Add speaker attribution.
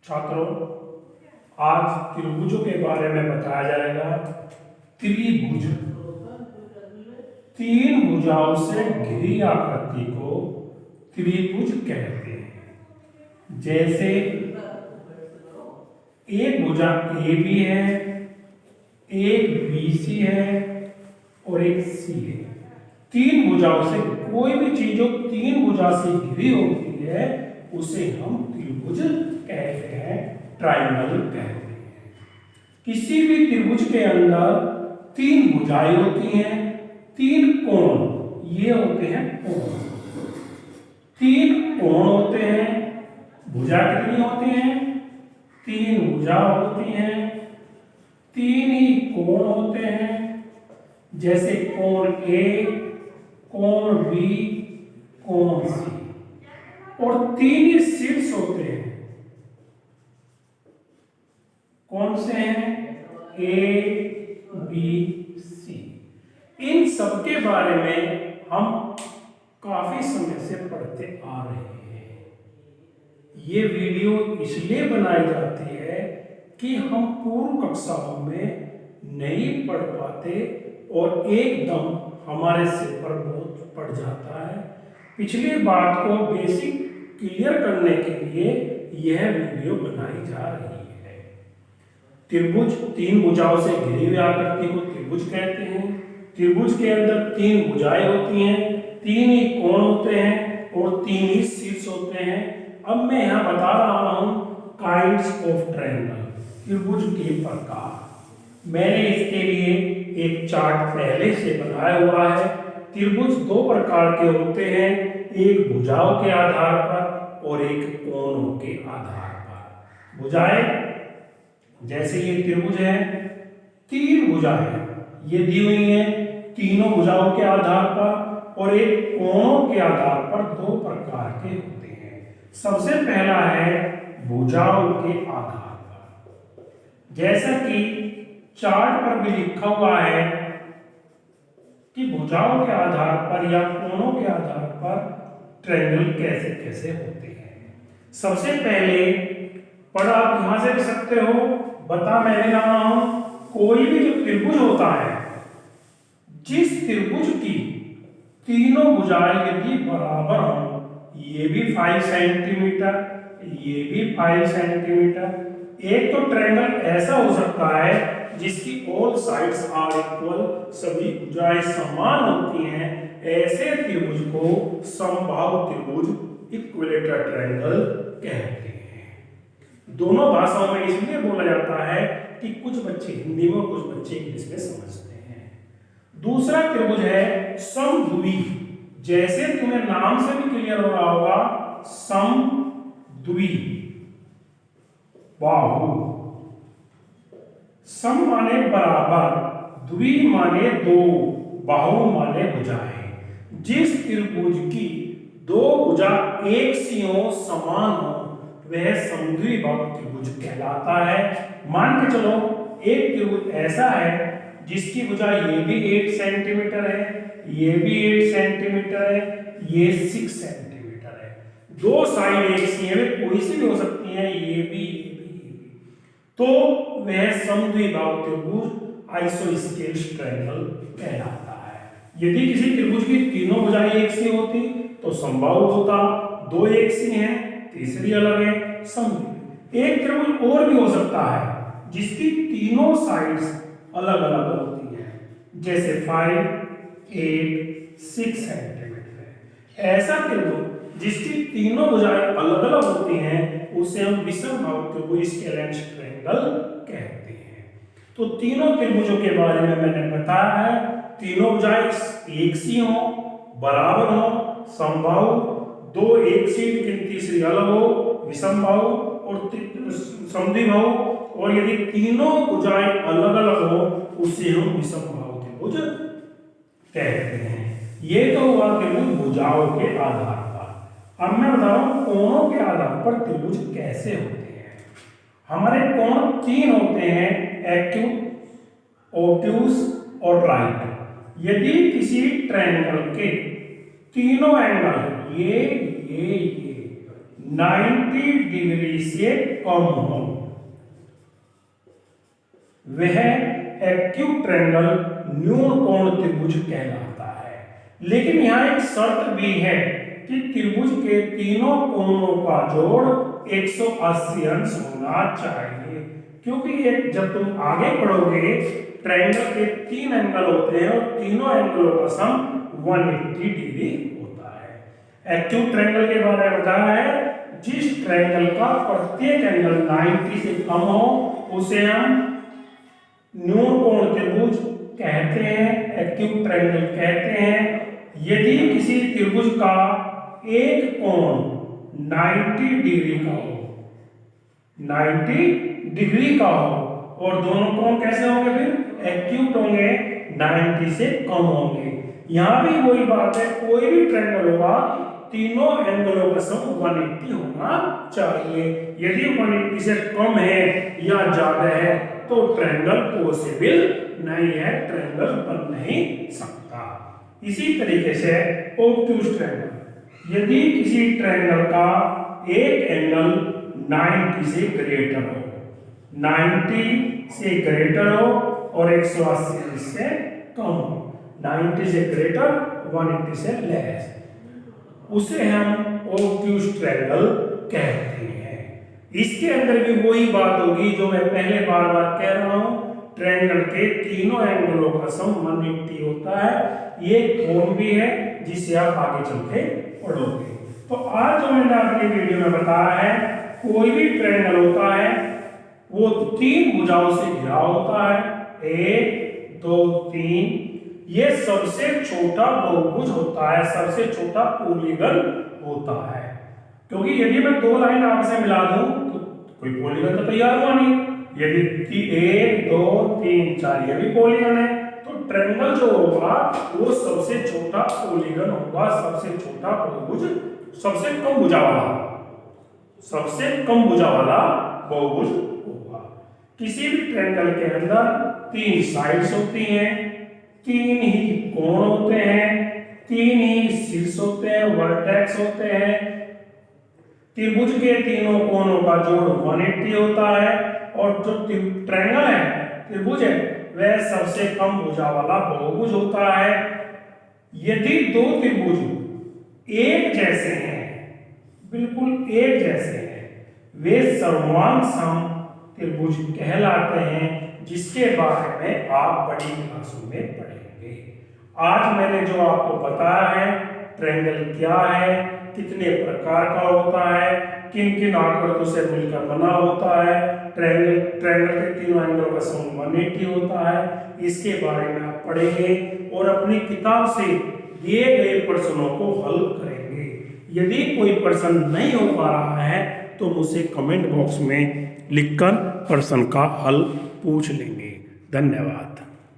Speaker 1: छात्रों, आज त्रिभुजों के बारे में बताया जाएगा। त्रिभुज तीन भुजाओं से घिरी आकृति को त्रिभुज कहते हैं। जैसे एक भुजा ए बी है, एक बी सी है और एक सी है। तीन भुजाओं से कोई भी चीज जो तीन भुजा से घिरी होती है उसे हम त्रिभुज कहते हैं, ट्रायंगल कहते हैं। किसी भी त्रिभुज के अंदर तीन भुजाएं होती हैं, तीन कोण, ये होते हैं कोण। तीन कोण होते हैं। भुजा कितनी होती हैं? तीन भुजा होती हैं, तीन ही कोण होते हैं। जैसे कोण ए, कोण बी, कोण सी, और तीन ही शीर्ष होते हैं। कौन से हैं? A B C. इन सब के बारे में हम काफी समय से पढ़ते आ रहे हैं। ये वीडियो इसलिए बनाई जाती है कि हम पूर्व कक्षाओं में नहीं पढ़ पाते और एकदम हमारे सिर पर बोझ पड़ जाता है। पिछली बात को बेसिक क्लियर करने के लिए यह वीडियो बनाई जा रही है। त्रिभुज तीन भुजाओं से घिरी हुई आकृति को त्रिभुज कहते हैं। त्रिभुज के अंदर तीन भुजाएं होती हैं, तीन ही कोण होते हैं और तीन ही शीर्ष होते हैं। अब मैं यहाँ बता रहा हूँ काइंड्स ऑफ ट्रायंगल, त्रिभुज के प्रकार। मैंने इसके लिए एक चार्ट पहले से बनाया हुआ है। त्रिभुज दो प्रकार के होते हैं, एक भुजाओं के आधार पर और एक कोणों के आधार पर। भुजाएं जैसे ये त्रिभुज है, तीन भुजाएं ये दी हुई हैं, तीनों भुजाओं के आधार पर और एक कोणों के आधार पर दो प्रकार के होते हैं। सबसे पहला है भुजाओं के आधार पर। जैसा कि चार्ट पर भी लिखा हुआ है कि भुजाओं के आधार पर या कोणों के आधार पर ट्रायंगल कैसे कैसे होते हैं। सबसे पहले पढ़ा आप यहां से भी सकते हो, बता मैं भी रहा हूं। कोई भी जो त्रिभुज होता है, जिस त्रिभुज की तीनों भुजाएं यदि बराबर हो, ये भी 5 सेंटीमीटर, ये भी 5 सेंटीमीटर। एक तो ट्रायंगल ऐसा हो सकता है जिसकी ऑल साइड्स आर इक्वल, सभी भुजाएं समान होती हैं। ऐसे त्रिभुज को समबाहु त्रिभुज, इक्विलेटरल ट्रायंगल कहते हैं। दोनों भाषाओं में इसलिए बोला जाता है कि कुछ बच्चे हिंदी में, कुछ बच्चे इंग्लिश में समझते हैं। दूसरा त्रिभुज है समद्वि। जैसे तुम्हें नाम से भी क्लियर हो रहा होगा, समद्वि बाहु। सम माने बराबर, द्वि माने दो, बाहु माने भुजाएं। जिस त्रिभुज की दो भुजा एक सी हो, समान हो, वह समद्विबाहु त्रिभुज कहलाता है। मान के चलो एक त्रिभुज ऐसा है जिसकी भुजा ये भी 8 सेंटीमीटर है, ये भी 8 सेंटीमीटर है, ये 6 सेंटीमीटर है। दो साइड एक सी है, कोई सी भी हो सकती है, ये भी, तो वह समद्विबाहु त्रिभुज, आइसोस्केल ट्रायंगल कहलाता है। यदि किसी त्रिभुज की तीनों भुजाएं एक सी होती तो समबाहु होता, दो एक सी हैं, तीसरी अलग है, समद्वि। एक त्रिभुज और भी हो सकता है जिसकी तीनों साइड्स अलग अलग होती हैं, जैसे 5, 8, 6 सेंटीमीटर है। ऐसा त्रिभुज जिसकी तीनों भुजाएं अलग अलग होती हैं उसे हम विषमबाहु त्रिभुज, स्केलेंस ट्रायंगल कहते हैं। तो तीनों त्रिभुजों के बारे में मैंने बताया है। तीनों भुजाएं एक सी हो, बराबर हो, समबाहु, दो एक सी लेकिन तीसरी अलग हो, विषमबाहु और समद्विबाहु। और यदि तीनों भुजाएं अलग अलग हो उसे हम विषमबाहु त्रिभुज कहते हैं। ये तो हुआ त्रिभुज भुजाओं के आधार पर। अब मैं बता रहा हूं कोणों के आधार पर त्रिभुज कैसे होते हैं। हमारे कोण तीन होते हैं, एक्यूट, ऑब्ट्यूज और राइट। यदि किसी ट्रायंगल के तीनों एंगल ये 90 डिग्री से कम हो, वह एक्यूट ट्रायंगल न्यून कोण त्रिभुज कहलाता है। लेकिन यहाँ एक शर्त भी है कि त्रिभुज के तीनों कोणों का जोड़ 180 अंश होना चाहिए, क्योंकि ये जब तुम आगे पढ़ोगे ट्रायंगल के 3 एंगल होते हैं और तीनों एंगलों का सम 180 डिग्री होता है। एक्यूट ट्रायंगल के बारे में बताया है, जिस ट्रायंगल का प्रत्येक एंगल 90 से कम हो उसे हम न्यून कोण त्रिभुज कहते हैं, एक्यूट ट्रायंगल कहते हैं। यदि किसी त्रिभुज का एक कोण 90 डिग्री का हो, 90 डिग्री का हो, और दोनों कोण कैसे होंगे, फिर एक्यूट होंगे, 90 से कम होंगे। यहां भी वही बात है, कोई भी ट्रायंगल होगा तीनों एंगलों का सम 180 होना चाहिए। यदि 180 से कम है या ज्यादा है तो ट्रायंगल पॉसिबल नहीं है, ट्रायंगल बन नहीं सकता। इसी तरीके से ऑब्ट्यूज ट्रायंगल, यदि किसी ट्रायंगल का एक एंगल 90 से ग्रेटर हो, 90 से ग्रेटर हो और 180 से कम हो, 90 से ग्रेटर 180 से लेस, उसे हम ऑब्ट्यूज ट्रायंगल कहते हैं। इसके अंदर भी वही बात होगी जो मैं पहले बार बार कह रहा हूं, ट्रायंगल के तीनों एंगलों का सम 180 होता है। ये कोण भी है जिसे आप आगे चल के पढ़ोगे। तो आज जो मैंने अपनी वीडियो में बताया है, कोई भी ट्रायंगल होता है वो 3 भुजाओं से घिरा होता है, 1 2 3। ये सबसे छोटा बहुभुज होता है, सबसे छोटा पॉलीगन होता है, क्योंकि यदि मैं 2 लाइन आपस में मिला दूं तो कोई पॉलीगन तो तैयार हुआ नहीं। यदि 1 2 3 4 ये भी पॉलीगन है, तो ट्रायंगल जो होगा वो सबसे छोटा पॉलीगन होगा, सबसे छोटा बहुभुज, सबसे कम भुजा वाला, सबसे कम भुजा वाला बहुभुज होगा। किसी भी ट्रायंगल के अंदर 3 साइड्स होती हैं, 3 ही कोण होते हैं, 3 ही शीर्ष होते हैं, वर्टेक्स होते हैं। त्रिभुज के तीनों कोणों का जोड़ 180 होता है, और जो ट्रायंगल है, त्रिभुज है, वह सबसे कम भुजा वाला बहुभुज होता है। यदि 2 त्रिभुज एक जैसे हैं, बिल्कुल एक जैसे हैं, वे सर्वांग सम त्रिभुज कहलाते हैं, जिसके बारे में आप बड़ी क्लासों में पढ़ेंगे। आज मैंने जो आपको बताया है, ट्रायंगल क्या है, कितने प्रकार का होता है, किन किन आकृतियों से मिलकर बना होता है, ट्रायंगल के तीनों एंगलों का सम 180 होता है, इसके बारे में आप पढ़ेंगे और अपनी किताब से दिए गए प्रश्नों को हल करेंगे। यदि कोई प्रश्न नहीं हो पा रहा है तो मुझसे कमेंट बॉक्स में लिखकर प्रश्न का हल पूछ लेंगे। धन्यवाद।